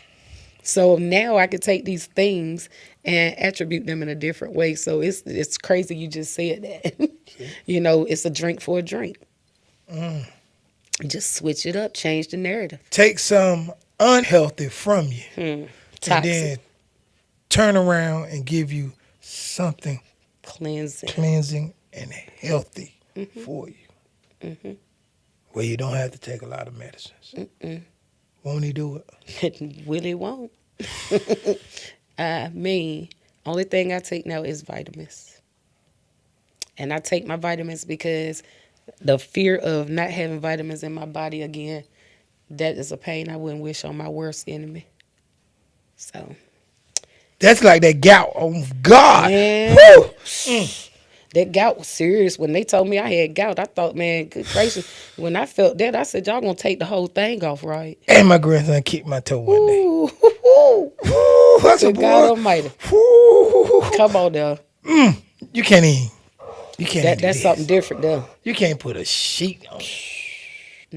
So now I could take these things and attribute them in a different way. So it's crazy you just said that. It's a drink for a drink. Just switch it up, change the narrative. Take some unhealthy from you. And Toxic. then turn around and give you something Cleansing. cleansing and healthy for you. Where you don't have to take a lot of medicines. Won't he do it? Willie won't. I mean, only thing I take now is vitamins. And I take my vitamins because the fear of not having vitamins in my body again, that is a pain I wouldn't wish on my worst enemy. So. That's like that gout. Oh, God. Man. Woo! That gout was serious. When they told me I had gout, I thought, man, good gracious. When I felt that, I said, y'all gonna take the whole thing off, right? And my grandson kicked my toe one day. Ooh, Woo! I said, good God boy. Almighty. Woo! Come on now. You can't even. You can't do That's this. something different though. You can't put a sheet on.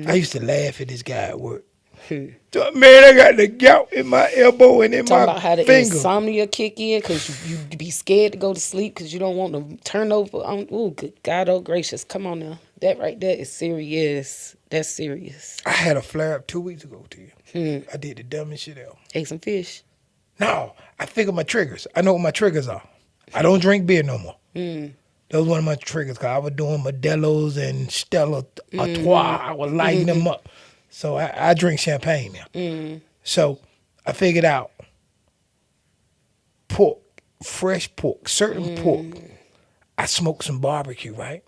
I used to laugh at this guy at work. So, man, I got the gout in my elbow and in Talking my about how the finger. insomnia kick in because you be scared to go to sleep because you don't want to turn over. Oh, good God, oh gracious. Come on now. That right there is serious. That's serious. I had a flare up 2 weeks ago to you. I did the dumbest shit ever. Ate some fish. No, I figure my triggers. I know what my triggers are. I don't drink beer no more. That was one of my triggers because I was doing Modelo's and Stella Artois. I was lighting them up. So I drink champagne now. So I figured out pork, fresh pork, certain pork. I smoked some barbecue, right?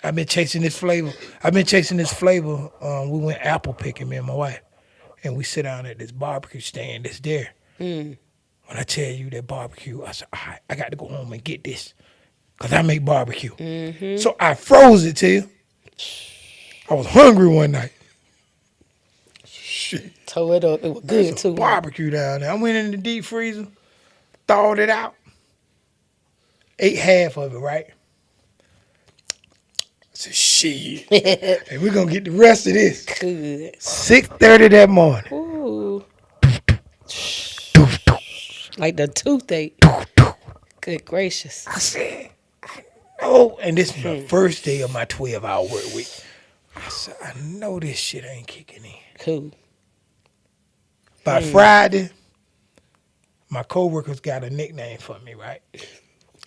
I've been chasing this flavor. We went apple picking, me and my wife. And we sit down at this barbecue stand that's there. When I tell you that barbecue, I said, all right, I got to go home and get this. Because I make barbecue. So I froze it to you. I was hungry one night. Shit. Toe it up. It was There's good some too. barbecue down there. I went in the deep freezer, thawed it out, ate half of it, right? I said, shit. And we're going to get the rest of this. Good. 6:30 that morning. Ooh. Like the toothache. Good gracious. I said, I know. And this is the first day of my 12-hour work week. I said, I know this shit ain't kicking in. Cool. By Friday, my coworkers got a nickname for me, right?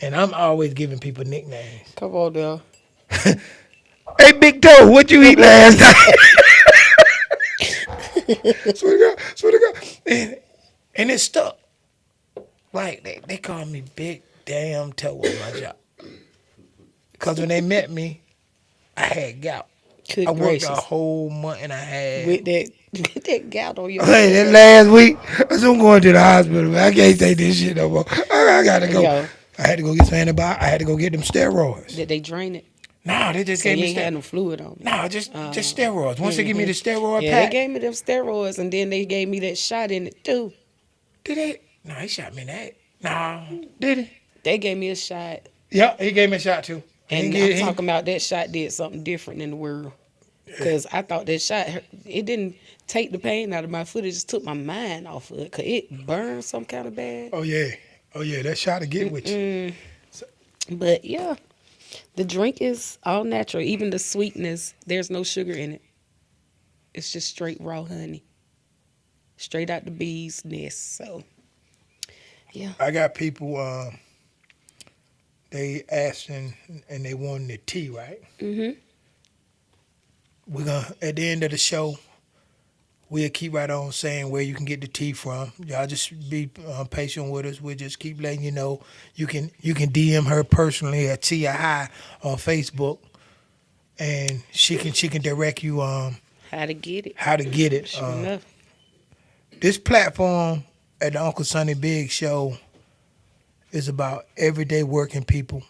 And I'm always giving people nicknames. Come on now. Hey, Big Toe, what you eat last night? Swear to God. And it stuck. Like, they call me Big Damn Toe on my job. Because when they met me, I had gout. Good I worked gracious. a whole month and a half. With that Get that gout on your Hey, that foot. last week, so I'm going to the hospital, man. I can't take this shit no more. I gotta go. Yo, I had to go get some antibiotics. I had to go get them steroids. did they drain it? No, they just So gave you me ain't had no fluid on it. No, just steroids. Once they give me the steroid Yeah, pack, they gave me them steroids, and then they gave me that shot in it too. did they? No, he shot me in that. No, did he? They gave me a shot, Yeah, he gave me a shot too. and I'm talking about that shot did something different in the world. Because I thought that shot, it didn't take the pain out of my foot. It just took my mind off of it. Because it burned some kind of bad. Oh yeah, that shot to get with you. But yeah, the drink is all natural. Even the sweetness, there's no sugar in it. It's just straight raw honey. Straight out the bee's nest. So, yeah. I got people. They asked and they wanted the tea, right? Mm-hmm. We're gonna at the end of the show. We'll keep right on saying where you can get the tea from. Y'all just be patient with us. We'll just keep letting you know. You can DM her personally at Tia High on Facebook, and she can direct you How to get it. how to get it. Sure enough. This platform at the Uncle Sonny Bigz Show is about everyday working people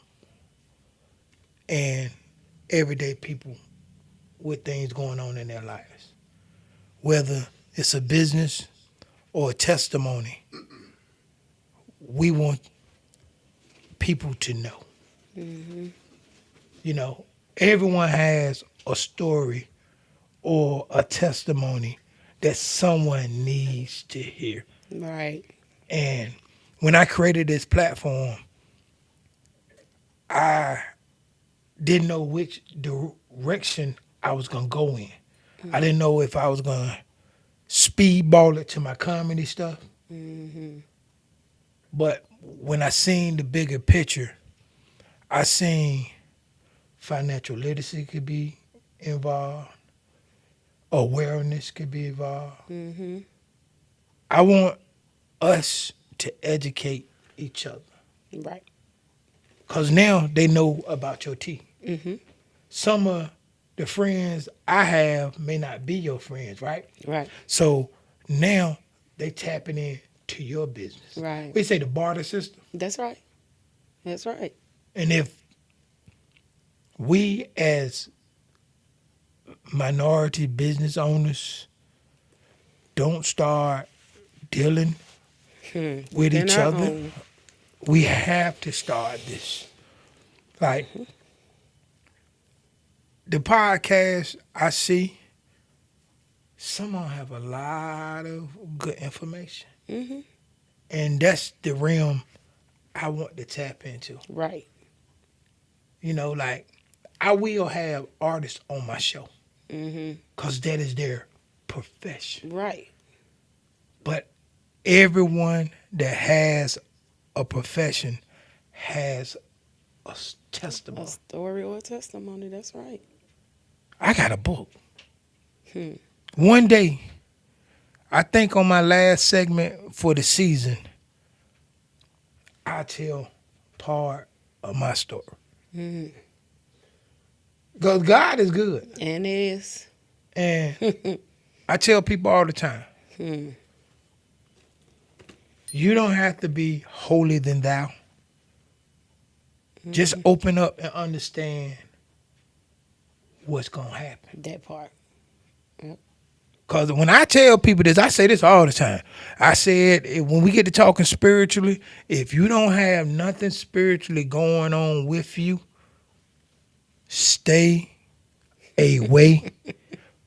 and everyday people with things going on in their lives. Whether it's a business or a testimony, we want people to know. Mm-hmm. You know, everyone has a story or a testimony that someone needs to hear. Right. And when I created this platform, I didn't know which direction I was going to go in. I didn't know if I was going to speedball it to my comedy stuff. Mm-hmm. But when I seen the bigger picture, I seen financial literacy could be involved, awareness could be involved. Mm-hmm. I want us to educate each other. Right. Because now they know about your tea. Mm-hmm. Some of the friends I have may not be your friends, right? Right. So now they tapping in to your business. Right. We say the barter system. That's right. That's right. And if we as minority business owners don't start dealing with Within each our other, own. we have to start this. Like, the podcast I see, some of them have a lot of good information. Mm-hmm. And that's the realm I want to tap into. Right. You know, like, I will have artists on my show Mm-hmm. because that is their profession. Right. But everyone that has a profession has a testimony. A story or a testimony. That's right. I got a book. One day, I think on my last segment for the season, I tell part of my story. Mm-hmm. Because God is good. And it is. And I tell people all the time, you don't have to be holier than thou. Just open up and understand what's going to happen. That part. Because when I tell people this, I say this all the time. I said, when we get to talking spiritually, if you don't have nothing spiritually going on with you, stay away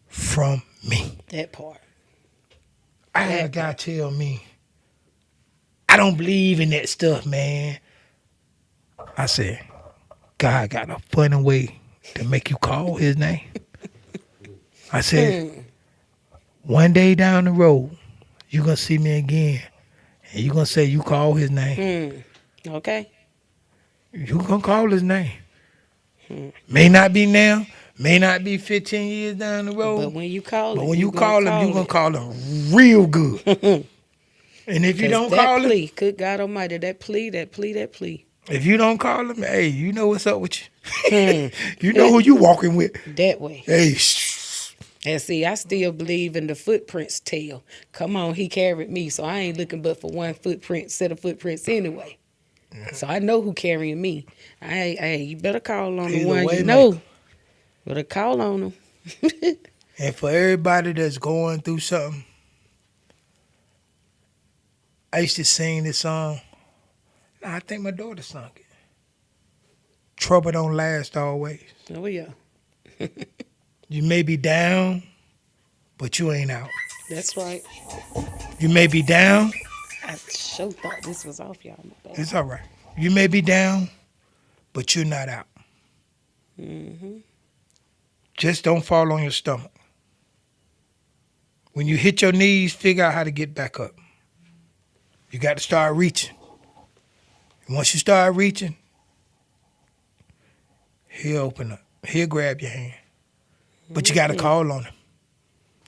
from me. That part. I had a guy tell me, I don't believe in that stuff, man. I said, God got a funny way to make you call his name. I said, one day down the road, you're going to see me again, and you're going to say you call his name. Okay. You're going to call his name. May not be now, may not be 15 years down the road. But when you call But him, when you gonna call him, you're going to call him real good. And if you don't that call plea, him, good God Almighty, that plea. if you don't call him, hey, you know what's up with you. You know who you walking with. That way. Hey, And see, I still believe in the footprints tale. Come on, he carried me, so I ain't looking but for one set of footprints anyway. So I know who carrying me. You better call on He's the a one you way know. maker. Better call on him. And for everybody that's going through something, I used to sing this song. Nah, I think my daughter sung it. Trouble don't last always. Oh yeah, You may be down, but you ain't out. that's right. You may be down. I sure thought this was off, y'all. My bad. It's all right. You may be down, but you're not out. Mm-hmm. Just don't fall on your stomach. When you hit your knees, figure out how to get back up. You got to start reaching. And once you start reaching, he'll open up. He'll grab your hand. But you got to call on him.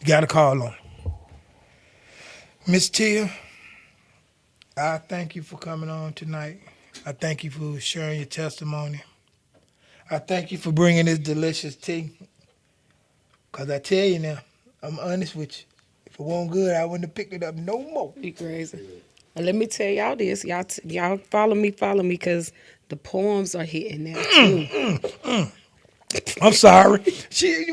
You got to call on him. Miss Tia, I thank you for coming on tonight. I thank you for sharing your testimony. I thank you for bringing this delicious tea. Because I tell you now, I'm honest with you. If it wasn't good, I wouldn't have picked it up no more. Be crazy. And let me tell y'all this. Y'all follow me, because the poems are hitting now too. I'm sorry.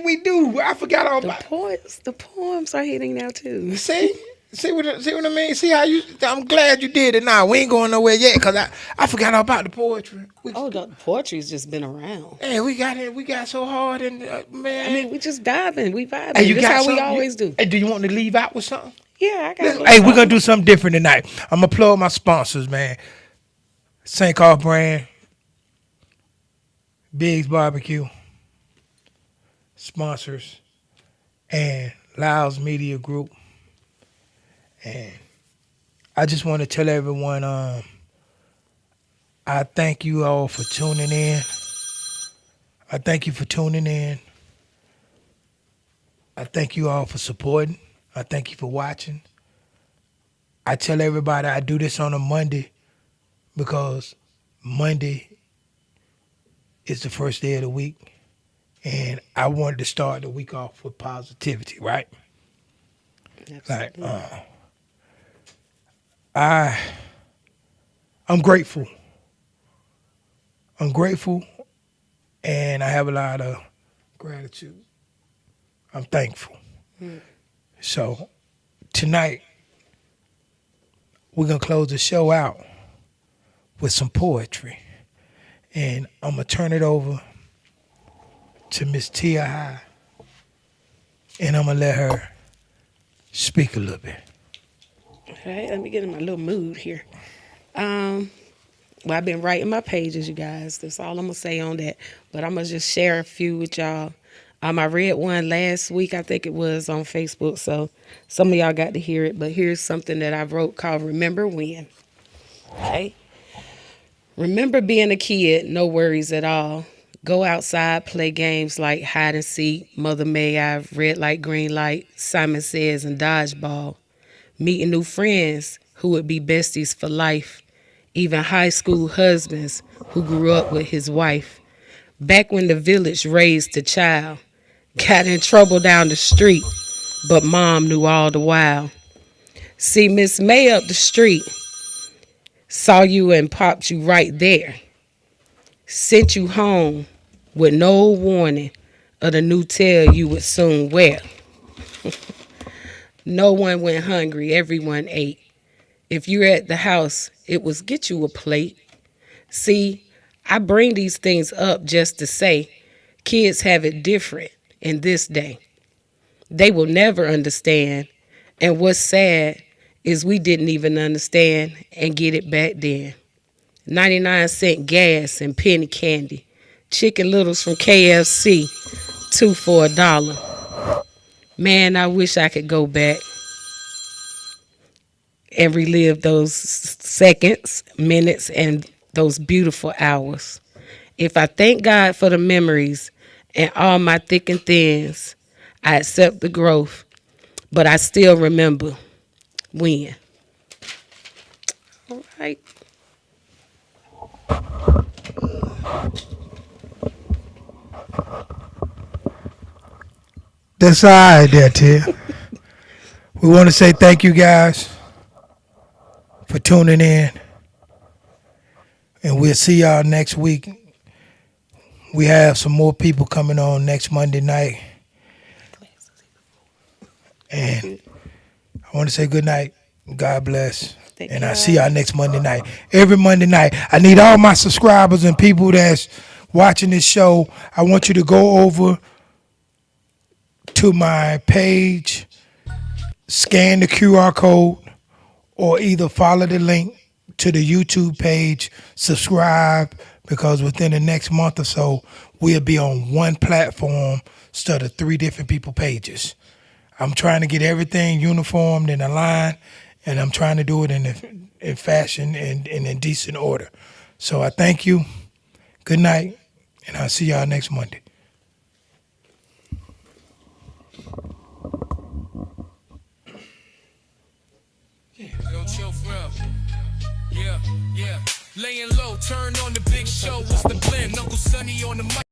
We do. I forgot all The about poems are hitting now too. it. See what I mean? See how I'm glad you did it now. We ain't going nowhere yet because I forgot all about the poetry. The poetry's just been around. Man, we got it. We got so hard and man. I mean, we just vibing. We vibing. Hey, That's how we always do. Hey, do you want to leave out with something? Yeah, I got. Hey, we're gonna do something different tonight. I'm gonna plug my sponsors, man. St. Carl brand, Bigz Barbecue, sponsors, and Lyles Media Group. And I just want to tell everyone, I thank you all for tuning in. I thank you for tuning in. I thank you all for supporting. I thank you for watching. I tell everybody I do this on a Monday because Monday is the first day of the week. And I wanted to start the week off with positivity, right? Absolutely. I'm grateful. I'm grateful, and I have a lot of gratitude. I'm thankful. So tonight, we're going to close the show out with some poetry. And I'm going to turn it over to Miss Tia High, and I'm going to let her speak a little bit. All right, let me get in my little mood here. Well, I've been writing my pages, you guys. That's all I'm going to say on that. But I'm going to just share a few with y'all. I read one last week, I think it was, on Facebook. So some of y'all got to hear it. But here's something that I wrote called Remember When. Okay? Remember being a kid, no worries at all. Go outside, play games like hide and seek, Mother May I, red light, green light, Simon Says, and dodgeball. Meeting new friends who would be besties for life. Even high school husbands who grew up with his wife. Back when the village raised a child. Got in trouble down the street, but mom knew all the while. See Miss May up the street. Saw you and popped you right there. Sent you home with no warning of the new tail you would soon wear. No one went hungry, everyone ate. If you're at the house, it was get you a plate. See, I bring these things up just to say, kids have it different in this day. They will never understand. And what's sad is we didn't even understand and get it back then. 99-cent gas and penny candy. Chicken Littles from KFC, 2 for $1. Man, I wish I could go back and relive those seconds, minutes, and those beautiful hours. If I thank God for the memories and all my thick and thins, I accept the growth, but I still remember when. All right. That's all right there, Tia. We want to say thank you guys for tuning in. And we'll see y'all next week. We have some more people coming on next Monday night. And I want to say good night. God bless. And I'll see y'all next Monday night. Every Monday night. I need all my subscribers and people that's watching this show. I want you to go over to my page, scan the QR code, or either follow the link to the YouTube page, subscribe, because within the next month or so, we'll be on one platform instead of 3 different people pages. I'm trying to get everything uniformed and aligned, and I'm trying to do it in fashion and in decent order. So I thank you. Good night, and I'll see y'all next Monday. Yo, chill for real. Yeah, yeah. Laying low, turn on the big show. What's the blend? Uncle Sonny on the mic.